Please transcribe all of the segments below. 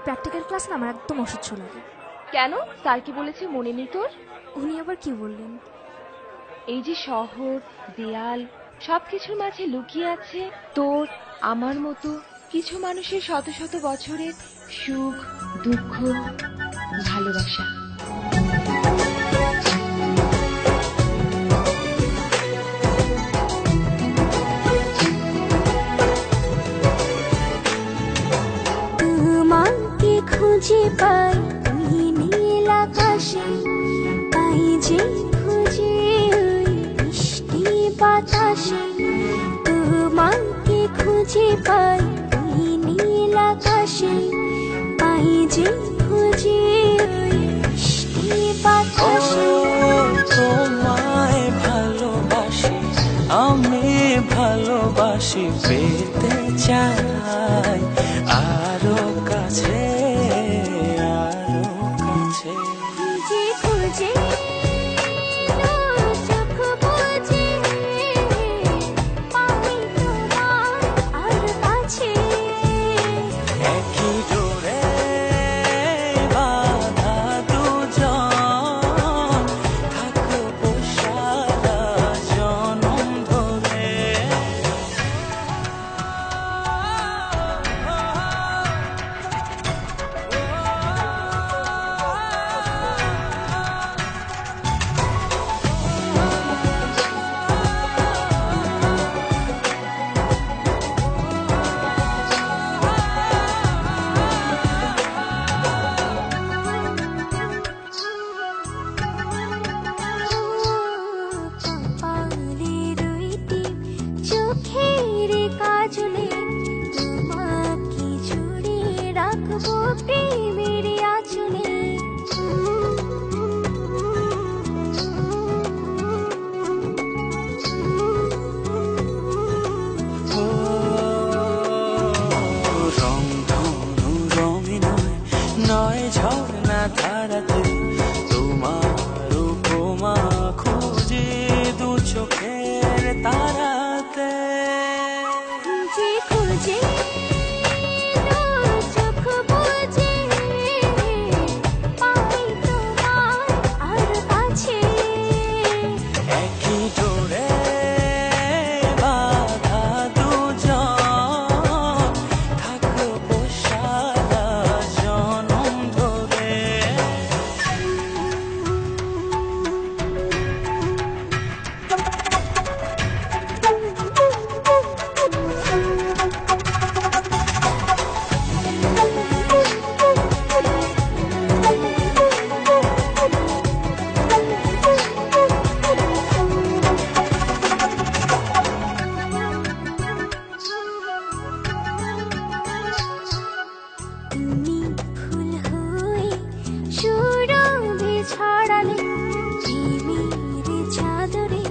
Practical class না আমার একদম অসহ্য লাগে। কেন? স্যার কি বলেছে মনে নেই তোর? উনি আবার কি বললেন? এই যে শহর, দেয়াল, সবকিছুর মাঝে লুকিয়ে আছে তোর আমার মতো কিছু মানুষের শত শত বছরের সুখ, দুঃখ, ভালোবাসা। তোমাকে খুঁজে পাই ওই নীল আকাশে, পাই যে খুঁজে ওই বৃষ্টি বাতাসে। তোমাকে খুঁজে পাই ওই নীল আকাশে, পাই যে খুঁজে ওই বৃষ্টি বাতাসে। তোমায় ভালোবাসি, আমি ভালোবাসি, পেতে চাই আরো কাছে, আরো কাছে। খুঁজে খুঁজে চোখ বুজে পাই তোমার আর কাছে। একই ডোরে বাঁধা দুজন, থাকবো সারা জনম ধরে। কপালের দুইটি চোখের কাজলে, তোমাকে জুড়ে রাখবো প্রেমের আঁচলে। রংধনু রঙে নয়, নয় ঝর্ণা ধারাতে, তোমার উপমা খুঁজে দু চোখের তারাতে। খুঁজে খুঁজে চোখ বুজে পাই তোমার আর কাছে। একই ডোরে বাঁধা দুজন, থাকবো সারা জনম ধরে। তুমি ফুল হয়ে সুরভি ছড়ালে, প্রেমের চাদরে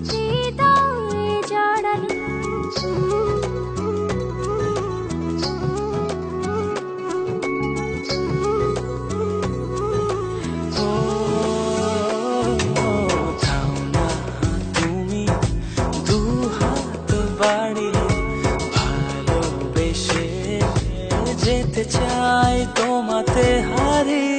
হৃদয়ে জড়ালে। ও থাও না তুমি দু হাত বাড়িয়ে, ভালোবেসে যেতে চাই তোমাতে হারিয়ে।